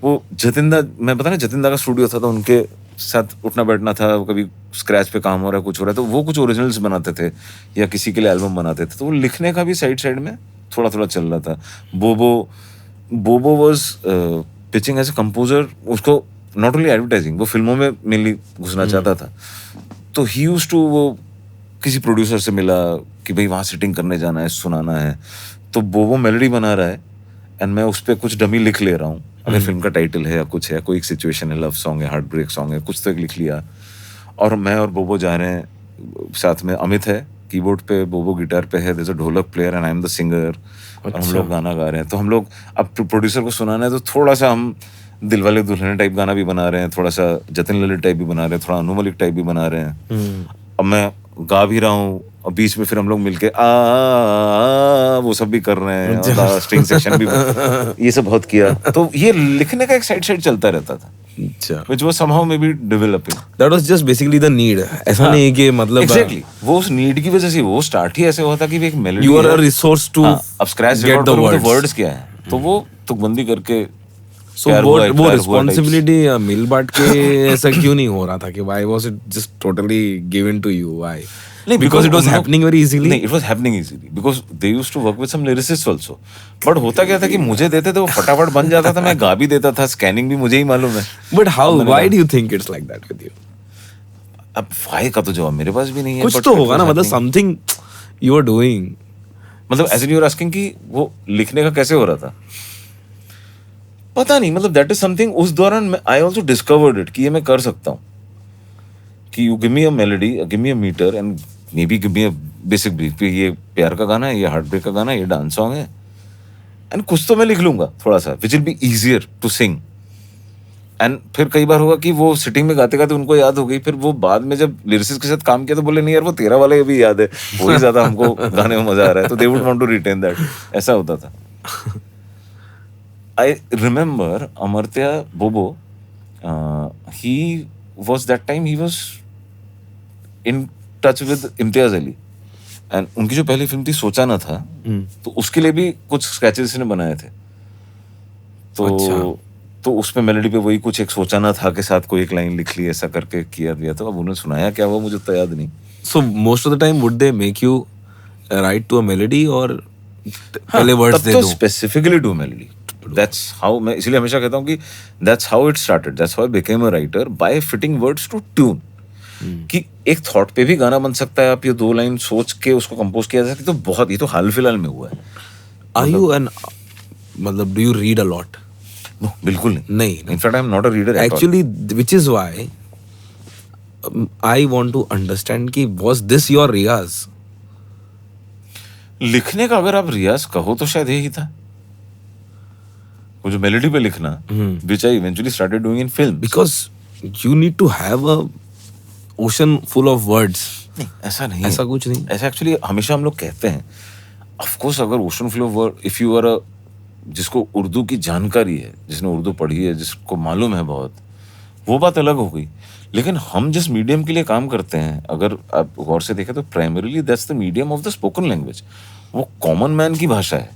वो जतिन दा, मैं पता ना जतिन दा का स्टूडियो था, तो उनके साथ उठना बैठना था, कभी स्क्रैच पे काम हो रहा है, कुछ हो रहा है, तो वो कुछ ओरिजिनल्स बनाते थे या किसी के लिए एल्बम बनाते थे, तो वो लिखने का भी साइड में थोड़ा थोड़ा चल रहा था. Bobo was pitching as a composer. उसको नॉट ओनली एडवर्टाइजिंग, वो फिल्मों में मेनली घुसना चाहता था. तो ही यूज्ड टू, वो किसी प्रोड्यूसर से मिला कि भाई वहाँ सिटिंग करने जाना है, सुनाना है, तो बोबो मेलोडी बना रहा है एंड मैं उस पर कुछ डमी लिख ले रहा हूँ. अगर फिल्म का टाइटल है या कुछ है, कोई एक सिचुएशन है, लव सॉन्ग है, हार्ट ब्रेक सॉन्ग है, कुछ तो एक लिख लिया. और मैं और बोबो जा रहे हैं, साथ में अमित है कीबोर्ड पे, बोबो गिटार पे है, देयर इज अ ढोलक player and I am the singer. और हम लोग गाना गा रहे हैं. तो हम लोग, अब प्रोड्यूसर को सुनाना है तो थोड़ा सा हम दिलवाले दुल्हनिया टाइप गाना भी बना रहे हैं, थोड़ा सा जतिन ललित टाइप भी बना रहे हैं, थोड़ा अनु मलिक टाइप भी बना रहे हैं. अब मैं गा भी रहा हूँ और बीच में फिर हम लोग मिलके वो सब भी कर रहे हैं, और स्ट्रिंग सेक्शन भी ये सब बहुत किया. तो ये लिखने का एक साइड चलता रहता था, which was somehow maybe developing. That was just basically the need. ऐसा नहीं कि मतलब exactly वो उस नीड की वजह से वो स्टार्ट ही ऐसे हुआ था कि एक melody, you are a resource to अब scratch get the words. Words क्या है, तो वो तुकबंदी करके. So वो रिस्पॉन्सिबिलिटी मिल बांट के ऐसा क्यों नहीं हो रहा था कि why was it just totally given to you? Why? नहीं, because it was happening very easily. नहीं, it was happening easily because they used to work with some lyricists also. But होता क्या था कि मुझे देते थे, वो फटाफट बन जाता था, मैं गा भी देता था, स्कैनिंग भी मुझे ही मालूम है. But how? Why do you think it's like that with you? अब why का तो जवाब मेरे पास भी नहीं है. कुछ तो होगा ना, मतलब something you are doing. मतलब as in you are asking कि वो लिखने का कैसे हो रहा था, पता नहीं. मतलब that is something उस दौरान I also discovered it कि ये मैं कर सकता हूँ. कि you give me a melody, give me a meter and maybe give me a basic brief. ये प्यार का गाना है, ये हार्ट ब्रेक का गाना है, ये डांस सॉन्ग है, एंड कुछ तो मैं लिख लूंगा थोड़ा सा, which will be easier to sing. And फिर कई बार होगा कि वो सिटिंग में गाते गाते उनको याद हो गई, फिर वो बाद में जब लिरिसिस्ट के साथ काम किया तो बोले नहीं यार वो तेरा वाला ये भी याद है, वही ज्यादा हमको गाने में मजा आ रहा है, तो they would want to retain that. ऐसा होता था. I remember Amartya Bobo, he was that time he was in touch with Imtiaz Ali, and उनकी जो पहली फिल्म थी सोचा ना था, तो उसके लिए भी कुछ स्केचेस ने बनाए थे. तो उसमें मेलोडी पे वही कुछ एक सोचा ना था के साथ कोई एक लाइन लिख ली, ऐसा करके किया दिया. तो अब उन्होंने सुनाया क्या हुआ मुझे तो याद नहीं. So most of the time would they make you write to a melody or पहले वर्ड्स दे दो? Specifically to melody. That's how, मैं इसलिए हमेशा कहता हूँ कि that's how it started, that's how I became a writer, by fitting words to tune. कि एक थॉट पे भी गाना बन सकता है, आप ये दो लाइन सोच के उसको कंपोज किया जा सकता है. तो बहुत, ये तो हाल फिलहाल में हुआ है. Are you an, मतलब do you read a lot? No, बिल्कुल नहीं. नहीं. In fact, I am not a reader at all. Actually, which is why I want to understand कि was this your रियाज? लिखने का अगर आप रियाज कहो तो शायद यही था, वो जो मेलोडी पे लिखना, which I eventually started doing in films. Because you need to have a ocean full of words. नहीं, ऐसा नहीं, ऐसा कुछ नहीं. ऐसा एक्चुअली हमेशा हम लोग कहते हैं. ऑफ कोर्स अगर ocean flow of word, if you are a, जिसको उर्दू की जानकारी है, जिसने उर्दू पढ़ी है, जिसको मालूम है बहुत, वो बात अलग हो गई. लेकिन हम जिस मीडियम के लिए काम करते हैं, अगर आप गौर से देखें तो primarily that's the medium of the spoken language. वो कॉमन मैन की भाषा है.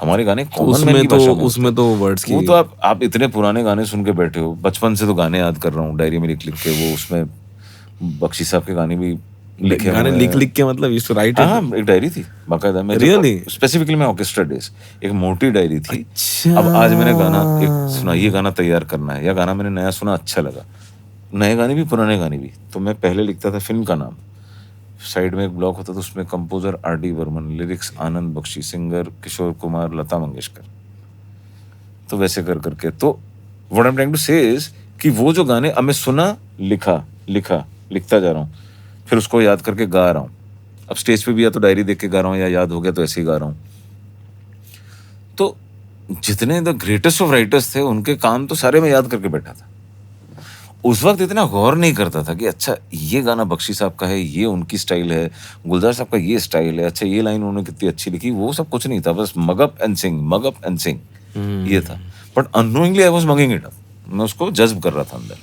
हमारे गाने कॉमन मैन की भाषा में, उसमें तो वर्ड्स की, वो तो आप इतने पुराने गाने सुन के बैठे हो. बचपन से तो गाने याद कर रहा हूँ डायरी में लिख के. वो उसमें बख्शी साहब के गाने भी लिखे, गाने लिख के, मतलब यूज्ड टू राइट. हाँ, एक डायरी थी बाकायदा. मैं रियली स्पेसिफिकली मैं ऑर्केस्ट्रा डेज, एक मोटी डायरी थी. अब आज मैंने गाना एक सुना, ये गाना तैयार करना है, या गाना मैंने नया सुना अच्छा लगा, नए गाने भी पुराने गाने भी, तो मैं पहले लिखता था फिल्म का नाम, साइड में एक ब्लॉक होता था, उसमें composer R.D. Burman, lyrics Anand Bakshi, singer Kishore Kumar, Lata Mangeshkar. तो वैसे कर करके, तो what I am trying to say is कि वो जो गाने अब मैं सुना, लिखता जा रहा हूँ, फिर उसको याद करके गा रहा हूँ. अब स्टेज पे भी या तो डायरी देख के गा रहा हूँ, या याद हो गया तो ऐसे ही गा रहा हूँ. तो जितने द ग्रेटेस्ट ऑफ राइटर्स थे, उनके काम तो सारे मैं याद करके बैठा था. उस वक्त इतना गौर नहीं करता था कि अच्छा ये गाना बख्शी साहब का है, ये उनकी स्टाइल है, गुलजार साहब का ये स्टाइल है, अच्छा ये लाइन उन्होंने कितनी अच्छी लिखी. वो सब कुछ नहीं था, बस मग अप एंड सिंग, ये था. But unknowingly I was mugging it up. मैं उसको जज्ब कर रहा था अंदर.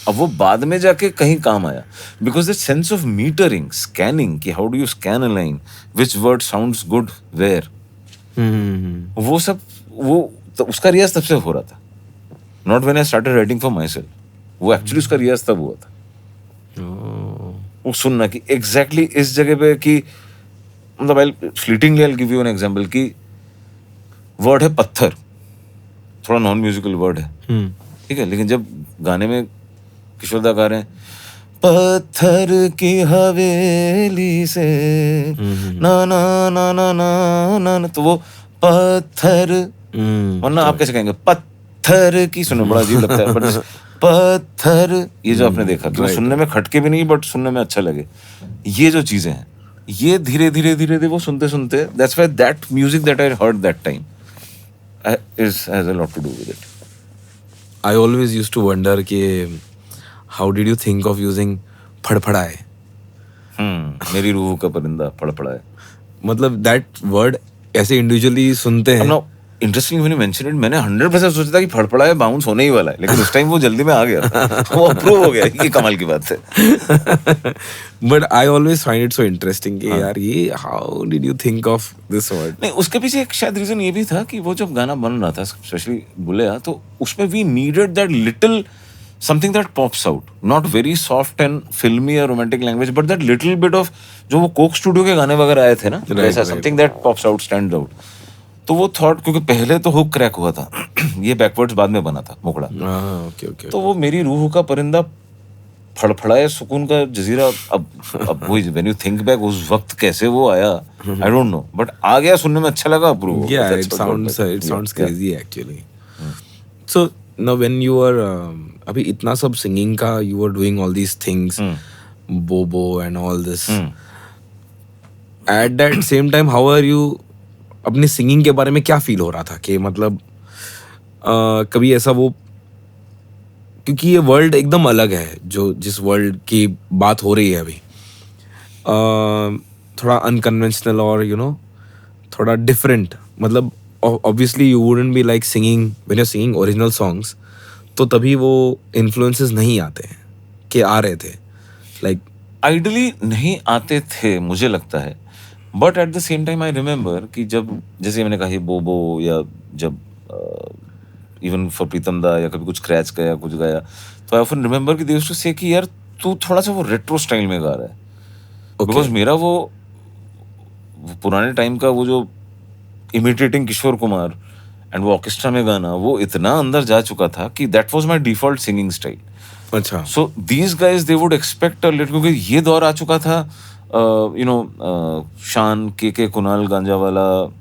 अब वो बाद में जाके कहीं काम आया, because the sense of metering, scanning, कि how do you scan a line, which word sounds good where, वो सब, वो तो उसका रियाज तब से हो रहा था. Not when I started writing for my self. वो एक्चुअली उसका रियाज तब हुआ था. वो सुनना कि एग्जैक्टली इस जगह पे कि मतलब I fleetingly I give you an example कि वर्ड है पत्थर, थोड़ा नॉन म्यूजिकल वर्ड है, ठीक है, लेकिन जब गाने में किशोर दा गा रहे हैं पत्थर की हवेली से ना ना ना ना ना ना ना, तो वो पत्थर, वरना आप कैसे कहेंगे पत्थर की, सुनने बड़ा अजीब लगता है, बट पत्थर ये जो आपने देखा कि वो सुनने में खटके भी नहीं बट सुनने में अच्छा लगे, ये जो चीजें हैं ये धीरे धीरे धीरे धीरे वो सुनते सुनते, that's why that music that I heard that time is has a lot to do with it. I always used to wonder कि how did you think of using फड़फड़ाए? मेरी रूह का परिंदा फड़फड़ाए. मतलब that word ऐसे individually सुनते हैं. Now, interesting when you mention it, मैंने 100% सोचा था कि फड़फड़ाए बाउंस होने ही वाला है, लेकिन उस टाइम वो जल्दी में आ गया, वो अप्रूव हो गया. ये कमाल की बात है. But I always find it so interesting कि यार ये how did you think of this word? नहीं, उसके पीछे एक शायद रीजन ये भी था कि वो जब गाना बन रहा था स्पेशली बुलेया, तो उसमें we needed that little something that pops out, not very soft and filmi और romantic language, but that little bit of जो वो कोक स्टूडियो के गाने वगैरह आए थे ना, ऐसा something that pops out, stand out. तो वो थॉट, क्योंकि पहले तो हुक क्रैक हुआ था, ये बैकवर्ड्स बाद में बना था मुकड़ा. Okay. तो वो मेरी रूह का परिंदा फड़फड़ाए सुकून का जजीरा, अब वही व्हेन यू थिंक बैक उस वक्त कैसे वो आया, आई डोंट नो, बट आ गया, सुनने में अच्छा लगा, approve. Yeah, it sounds crazy actually. So now when you were अभी इतना सब singing का, you were doing all these things, Bobo and all this. At that same time, how are you? अपनी सिंगिंग के बारे में क्या फील हो रहा था कि मतलब कभी ऐसा वो, क्योंकि ये वर्ल्ड एकदम अलग है जो जिस वर्ल्ड की बात हो रही है अभी, थोड़ा अनकन्वेंशनल और थोड़ा डिफरेंट. मतलब obviously you wouldn't be like singing when you are singing original songs, तो तभी वो इन्फ्लुएंसेस नहीं आते हैं कि आ रहे थे, लाइक आइडली नहीं आते थे मुझे लगता है. But at the same time I remember कि जब, जैसे मैंने कहा, ये बोबो या जब इवन फॉर प्रीतम दा या कभी कुछ क्रैच का या कुछ गाया, तो आई ऑफन रिमेम्बर कि दे यूज्ड टू से कि यार तू थोड़ा सा वो रेट्रो स्टाइल में गा रहा है. बिकॉज मेरा वो पुराने टाइम का वो जो इमिटेटिंग किशोर कुमार एंड वो ऑर्केस्ट्रा में गाना, वो इतना अंदर जा चुका था कि that was my default singing style. अच्छा. So these guys they would expect a little, क्योंकि ये दौर आ चुका था शान के Kunal Ganjawala,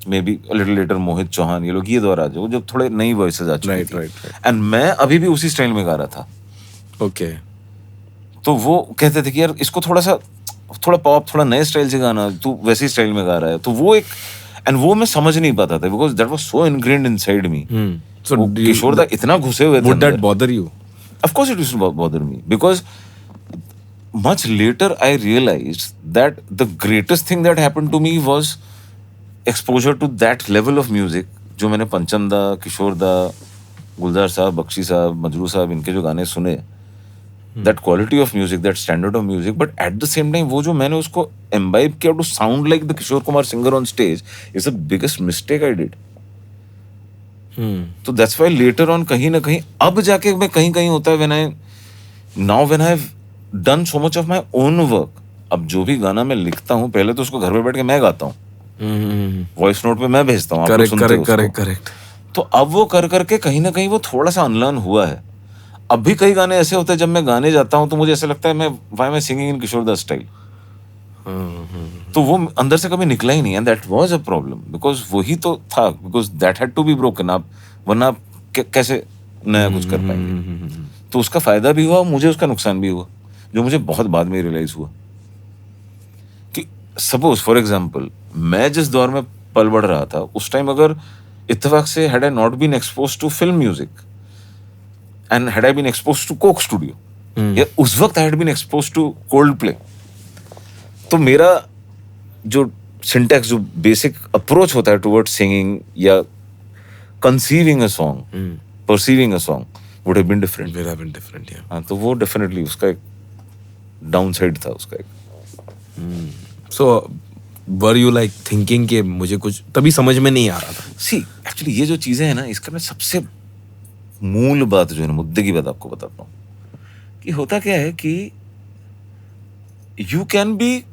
may be little later Mohit Chauhan, ये लोग, ये दौर आ जाओ जब थोड़े नई वॉइसेस आ चुकी थी. एंड मैं अभी भी उसी स्टाइल में गा रहा था. ओके. तो वो कहते थे कि यार इसको थोड़ा पॉप, थोड़ा नए स्टाइल से गाना, तू वैसी स्टाइल में गा रहा है. तो वो एक, एंड वो मैं समझ नहीं पाता था because that was so ingrained inside me. So Kishore da इतना घुसे हुए थे. Would that bother you? Of course it used to bother me, because much later I realized that the greatest thing that happened to me was exposure to that level of music जो मैंने पंचम दा, किशोर दा, गुलजार साहब, बख्शी साहब, मजरू साहब, इनके जो गाने सुने, that quality of music, that standard of music, but at the same time वो जो मैंने उसको imbibe किया to sound like the Kishore Kumar singer on stage is the biggest mistake I did. तो दैट्स व्हाई लेटर ऑन कहीं ना कहीं अब जाके मैं कहीं होता है when I have done so much of my own work, अब जो भी गाना मैं लिखता हूँ पहले तो उसको घर पे बैठ के मैं गाता हूँ, वॉइस नोट पे मैं भेजता हूँ, करेक्ट. तो अब वो कर करके कहीं ना कहीं वो थोड़ा सा अनलर्न हुआ है. अब भी कई गाने ऐसे होते हैं जब मैं गाने जाता हूँ तो मुझे ऐसा लगता है why am I singing in Kishore da style. तो वो अंदर से कभी निकला ही नहीं, and that was a problem because वही तो था, because that had to be broken. आप वरना आप कैसे नया कुछ कर पाएंगे. तो उसका फायदा भी हुआ, मुझे उसका नुकसान भी हुआ, जो मुझे बहुत बाद में रियलाइज हुआ कि सपोज फॉर एग्जांपल मैं जिस दौर में पल बढ़ रहा था उस टाइम अगर इत्तेफाक से had I not been exposed to film music and had I been exposed to Coke Studio, या उस वक्त I had been exposed to Coldplay, तो मेरा जो सिंटैक्स, जो बेसिक अप्रोच होता है टुवर्ड्स सिंगिंग या conceiving a song, perceiving a song, would have been different. हाँ, तो वो डेफिनेटली उसका एक डाउनसाइड था उसका एक. सो वर यू लाइक थिंकिंग कि मुझे कुछ तभी समझ में नहीं आ रहा था? सी एक्चुअली ये जो चीजें हैं ना, इसका मैं सबसे मूल बात जो है ना, मुद्दे की बात आपको बताता हूँ कि होता क्या है कि you can be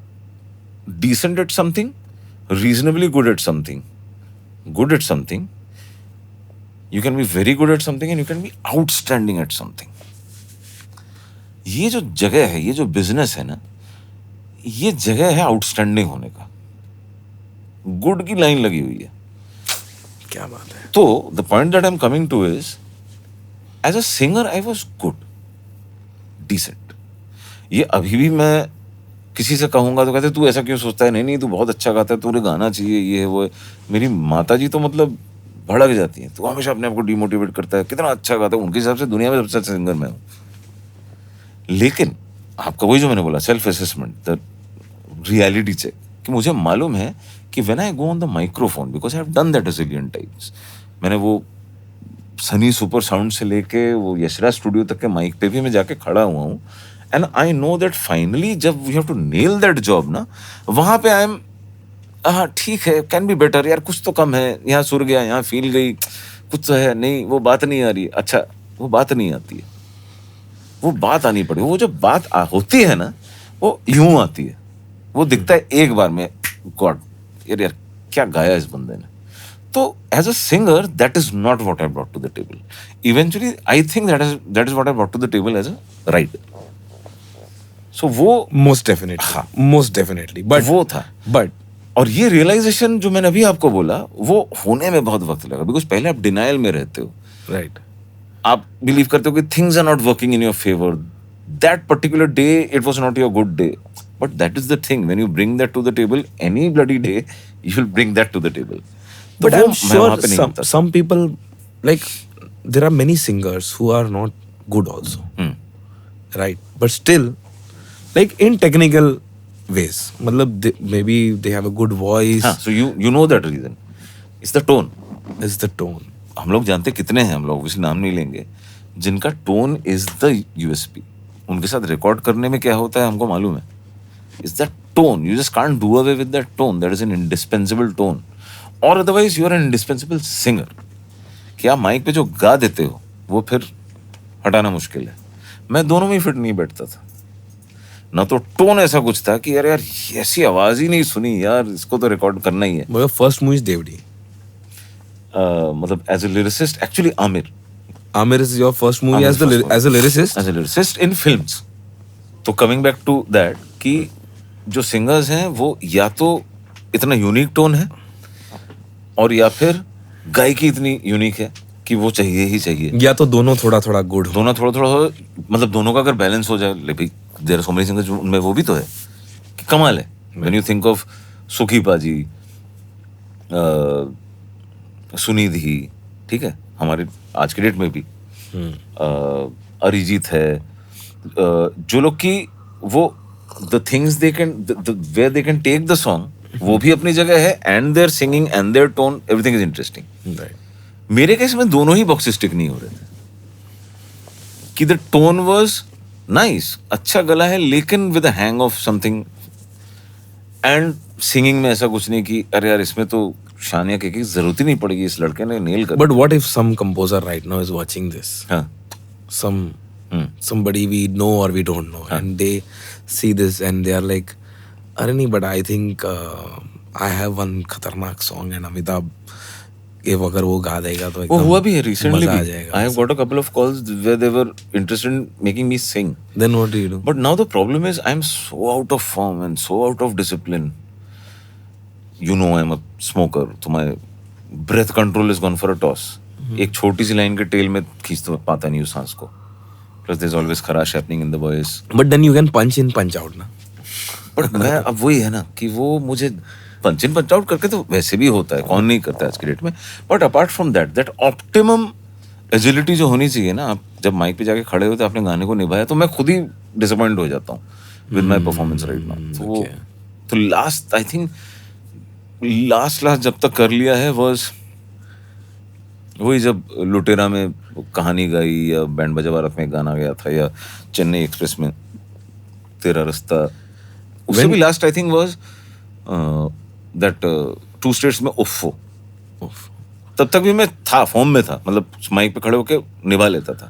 decent at something, reasonably good at something, good at something, you can be very good at something and you can be outstanding at something. ये जो जगह है, ये जो बिजनेस है ना, ये जगह है आउटस्टैंडिंग होने का. गुड की लाइन लगी हुई है. क्या बात है. तो the point that I am coming to is, as a singer I was good, decent. ये अभी भी मैं किसी से कहूंगा तो कहते तू ऐसा क्यों सोचता है, नहीं नहीं तू बहुत अच्छा गाता है, तुझे गाना चाहिए, ये है वो है. मेरी माता जी तो मतलब भड़क जाती है, तू हमेशा अपने आप को डिमोटिवेट करता है, कितना अच्छा गाता है. उनके हिसाब से दुनिया में सबसे अच्छा सिंगर मैं हूँ. लेकिन आपका वही जो मैंने बोला, self assessment, the reality check, कि मुझे मालूम है कि when I go on the microphone, because I have done that a zillion times. मैंने वो सनी सुपर साउंड से लेके वो यशराज स्टूडियो तक के माइक पे भी मैं जाके खड़ा हुआ हूँ. And I know that finally जब we have to nail that job ना, वहां पे आई एम, हाँ ठीक है, कैन बी बेटर यार, कुछ तो कम है, यहाँ सुर गया, यहाँ फील गई, कुछ तो है, नहीं वो बात नहीं आ रही. अच्छा, वो बात नहीं आती है, वो बात आनी पड़ेगी. वो जो बात होती है ना, वो यूं आती है, वो दिखता है एक बार में, गॉड यार यार क्या गाया इस बंदे ने. तो as a singer that is not what I brought to the table. Eventually I think that is what I brought to the table as a writer. So वो मोस्ट डेफिनेटली, हाँ, मोस्ट डेफिनेटली. बट वो था. But और ये realisation जो मैंने अभी आपको बोला, वो होने में बहुत वक्त लगा. बिकॉज पहले आप डिनायल में रहते हो, राइट. आप बिलीव करते हो कि things are not working in your favour. That particular day it was not your good day. But that is the thing, when you bring that to the table, any bloody day you will bring that to the table. But I'm sure some people, like, there are many singers who are not good also, right? But still, like in technical ways, matlab maybe they have a good voice. हाँ, so you know that reason. It's the tone. It's the tone. हम लोग जानते कितने हैं, हम लोग उसी नाम नहीं लेंगे, जिनका टोन इज द यूएसपी. उनके साथ रिकॉर्ड करने में क्या होता है हमको मालूम है. Is that tone, you just can't do away with that tone. That is an indispensable tone. और otherwise you are an indispensable singer. कि आप माइक पे जो गा देते हो वो फिर हटाना मुश्किल है. मैं दोनों में फिट नहीं बैठता था. ना तो टोन ऐसा कुछ था कि यार यार ऐसी आवाज ही नहीं सुनी यार, इसको तो रिकॉर्ड करना ही है. My first movie is Devdi. मतलब as a lyricist, actually Amir. Amir is your first movie as a lyricist. As a lyricist in films. तो कमिंग बैक टू दैट, कि जो सिंगर्स हैं वो या तो इतना यूनिक टोन है, और या फिर गायकी इतनी यूनिक है कि वो चाहिए ही चाहिए. या तो दोनों थोड़ा थोड़ा गुड हो. दोनों थोड़ा थोड़ा हो, मतलब दोनों का अगर बैलेंस हो जाए. ले भाई, there are so many singers उनमें वो भी तो है कि कमाल है. व्हेन यू थिंक ऑफ सुखी पाजी, सुनिधि, ठीक है, हमारे आज के डेट में भी अरिजीत है, जो लोग की वो the things they can, where they can take the song, वो भी अपनी जगह है, and their singing and their tone, everything is interesting. मेरे केस में दोनों ही बॉक्सेस टिक नहीं हो रहे थे. कि द टोन वाज नाइस, अच्छा गला है, लेकिन with a hang of something. And singing में ऐसा कुछ नहीं कि अरे यार इसमें तो शानिया के की जरूरत ही नहीं पड़ेगी, इस लड़के ने नेल कर. But what if some composer right now is watching this? हाँ. Somebody we know or we don't know, and they see this and they are like, अरे नहीं, but I think I have one खतरनाक song and Amitabh, ये अगर वो गा देगा तो वो हुआ भी है रिसेंटली. मजा आ जाएगा. I have got a couple of calls where they were interested in making me sing. Then what do you do? But now the problem is I'm so out of form and so out of discipline. You know I'm a smoker, so my breath control is gone for a toss. एक छोटी सी line के tell में खींच तो पाता नहीं उस सांस को. Plus there's always kharash happening in the voice. But then you can punch in, punch out ना. But मैं अब वही है ना कि वो मुझे पंच इन पंच आउट करके तो वैसे भी होता है, कौन नहीं करता है आज की डेट में. But apart from that optimum agility जो होनी चाहिए ना, आप जब माइक पे जाके खड़े होते अपने गाने को निभाया, तो मैं खुद ही डिसअपॉइंट हो जाता हूँ with my performance right now. तो लास्ट आई थिंक लास्ट जब तक कर लिया है वॉज वही जब लुटेरा में कहानी गाई, या बैंड बजा बारात में गाना गया था, या चेन्नई एक्सप्रेस में तेरा रास्ता. उससे भी last I think was that 2 states में उफ्फो. तब तक भी मैं था, फॉर्म में था, मतलब माइक पे खड़े होके निभा लेता था।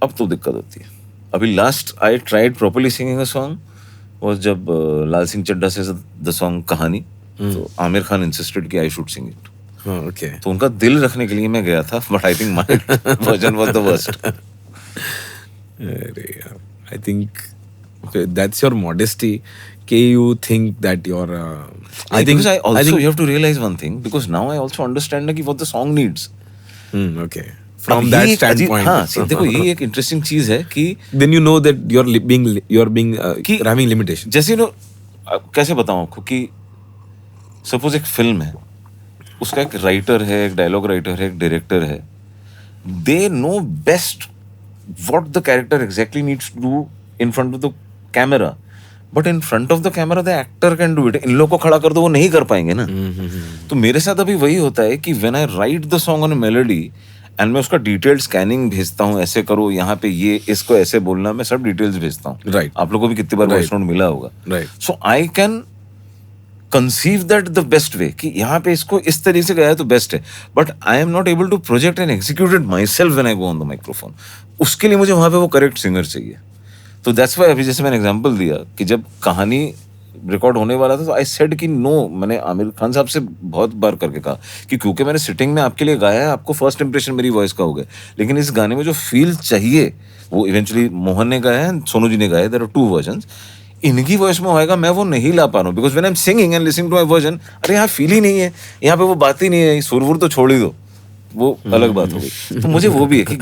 अब तो दिक्कत होती है। अभी last I tried properly singing a song was जब लाल सिंह चड्ढा से द सॉन्ग कहानी, तो आमिर खान इंसिस्टेड कि I should sing it. Okay, तो उनका दिल रखने के लिए मैं गया था, but I think my version was the worst. अरे यार, I think that's your modesty कि you think that you're I think because I also you have to realize one thing, because now I also understand कि what the song needs. okay, from अब that ये एक standpoint, हाँ, see, देखो ये एक interesting चीज है कि then you know that you're being having limitation. जैसे कैसे बताऊं आपको कि सपोज एक फिल्म है, उसका एक राइटर है, एक डायलॉग राइटर है, एक डायरेक्टर है, they know best what the character exactly needs to do in front of the camera, but in front of the camera the actor can do it. इन लोगों को खड़ा कर दो, वो नहीं कर पाएंगे ना। तो मेरे साथ अभी वही होता है कि when I right the song on melody and मैं उसका डिटेल्ड स्कैनिंग भेजता हूँ, ऐसे करो, यहाँ पे ये इसको ऐसे बोलना, मैं सब डिटेल्स भेजता हूँ। Right. आप लोगों को भी कितनी बार वॉइस नोट मिला होगा। Right. So I can conceive that the best way कि यहाँ पे इसको इस तरीके से गया तो बेस्ट है, but I am not able to project and execute it myself when I go on the microphone. उसके लिए मुझे वहाँ पे वो करेक्ट सिंगर चाहिए। तो दैट्स वाई अभी जैसे मैंने एग्जांपल दिया कि जब कहानी रिकॉर्ड होने वाला था, तो आई सेड कि नो, मैंने आमिर खान साहब से बहुत बार करके कहा कि क्योंकि मैंने सिटिंग में आपके लिए गाया है, आपको फर्स्ट इंप्रेशन मेरी वॉइस का हो गया, लेकिन इस गाने में जो फील चाहिए वो इवेंचुअली मोहन ने गाया है, सोनू जी ने गाया है, देयर आर 2 वर्जन्स। इनकी वॉइस में होएगा, मैं वो नहीं ला पा रहा हूँ, because when I am singing and listening to my version, अरे यहाँ फील ही नहीं है, यहाँ पे वो बात ही नहीं है, सुरवुर तो छोड़ ही दो, वो अलग बात हो गई। तो मुझे वो भी है कि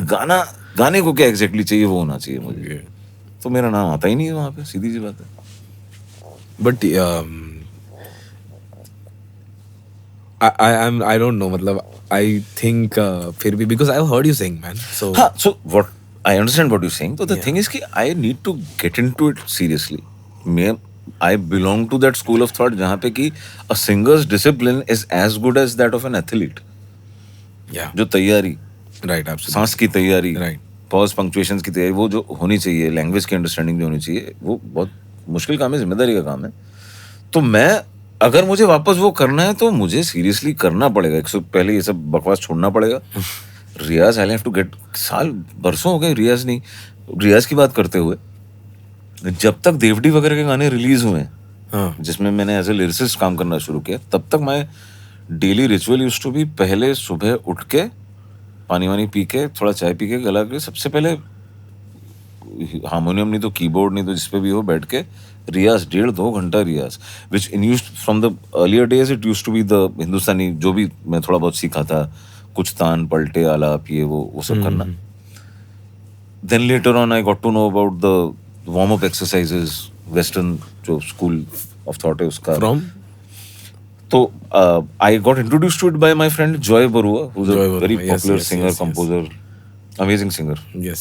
गाने को क्या एग्जैक्टली चाहिए वो होना चाहिए मुझे। तो मेरा नाम आता ही नहीं है वहां पे, सीधी सी बात है। But I don't know, मतलब I think फिर भी because I've heard you sing, man. So हाँ, so what I understand what you're saying. So the thing is कि I need to get into it seriously. I belong to that school of thought जहाँ पे कि a singer's discipline is as good as that of an athlete. yeah, जो तैयारी, right, absolutely, सांस की तैयारी, right, pause punctuations की तैयारी, वो जो होनी चाहिए, लैंग्वेज की अंडरस्टैंडिंग जो होनी चाहिए, वो बहुत मुश्किल काम है, जिम्मेदारी का काम है। तो मैं अगर मुझे वापस वो करना है तो मुझे सीरियसली करना पड़ेगा। एक सौ पहले ये सब बकवास छोड़ना पड़ेगा। रियाज आई हैव टू गेट, साल बरसों हो गए रियाज नहीं। रियाज की बात करते हुए, जब तक देवडी वगैरह के गाने रिलीज हुए हाँ, जिसमें मैंने एज ए लिरिसिस्ट काम करना शुरू किया, तब तक मैं daily ritual used to be, पहले सुबह उठ के पानी वानी पी के, थोड़ा चाय पी के, गला के, सबसे पहले हारमोनियम नहीं तो कीबोर्ड नहीं तो जिस पे भी हो बैठ के रियाज, 1.5-2 घंटा रियाज, which in used from the earlier days it used to be the Hindustani, जो भी मैं थोड़ा बहुत सीखा था, कुछ तान पलटे आलाप ये वो सब करना। Then later on I got to know about the warm up exercises, western जो स्कूल ऑफ थॉट है उसका। from तो I got introduced to it by my friend Joy Barua, who is a Joy Barua, very yes, popular yes, singer, yes, yes. Composer, amazing singer. yes,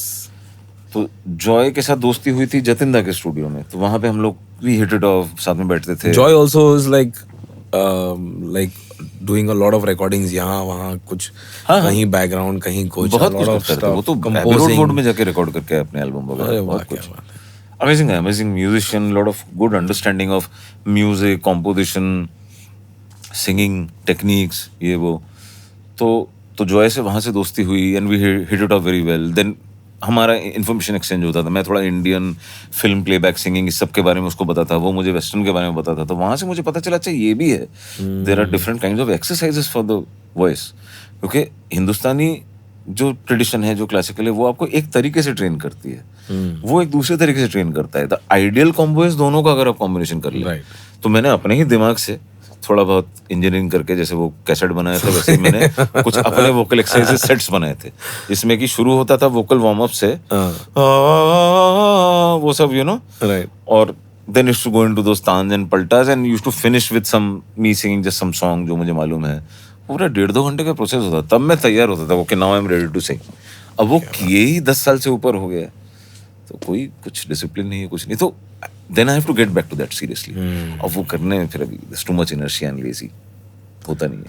तो जॉय के साथ दोस्ती हुई थी जतिंदा के स्टूडियो में, तो वहां पे हम लोग भी हिट इट ऑफ, साथ में बैठते थे। Joy also is like doing a lot of recordings यहाँ वहाँ कुछ, हाँ, कहीं बैकग्राउंड, कहीं कुछ, बहुत a कुछ lot of करता था वो, तो stuff, एबी रोड composing. में जाके रिकॉर्ड करके आए अपने एल्बम अरे वगैरह, वाह, बहुत क्या कुछ। बात है। अमेजिंग है, amazing musician, lot of good understanding of music, composition, singing techniques, ये वो। तो जॉय से वहाँ से दोस्ती हुई and we hit it off very well. Then हमारा इन्फॉर्मेशन एक्सचेंज होता था, मैं थोड़ा इंडियन फिल्म प्लेबैक सिंगिंग इस सब के बारे में उसको बताता, वो मुझे वेस्टर्न के बारे में बताता। तो वहाँ से मुझे पता चला अच्छा ये भी है, there are different kinds of exercises for the voice. क्योंकि हिंदुस्तानी जो ट्रेडिशन है, जो क्लासिकल है, वो आपको एक तरीके से ट्रेन करती है, वो एक दूसरे तरीके से ट्रेन करता है। द आइडियल कॉम्बो इज दोनों का अगर आप कॉम्बिनेशन कर ले। Right. तो मैंने अपने ही दिमाग से थोड़ा बहुत इंजीनियरिंग करके, जैसे वो कैसेट बनाया था वैसे ही मैंने कुछ अपने वोकल एक्सरसाइजेस सेट्स बनाए थे, जिसमें कि शुरू होता था वोकल वार्म अप से, वो सब यू नो, right, और then used to go into those तान्स एंड पल्टास and used to finish with some me singing just some song जो मुझे मालूम है। पूरा 1.5-2 घंटे का प्रोसेस होता, तब मैं तैयार होता था, okay now I am ready to sing. अब वो किए ही 10 साल से ऊपर हो गया, तो कोई कुछ डिसिप्लिन नहीं है, कुछ नहीं। तो then I have to get back to that seriously. अब वो करने में फिर अभी too much inertia and lazy, होता नहीं है।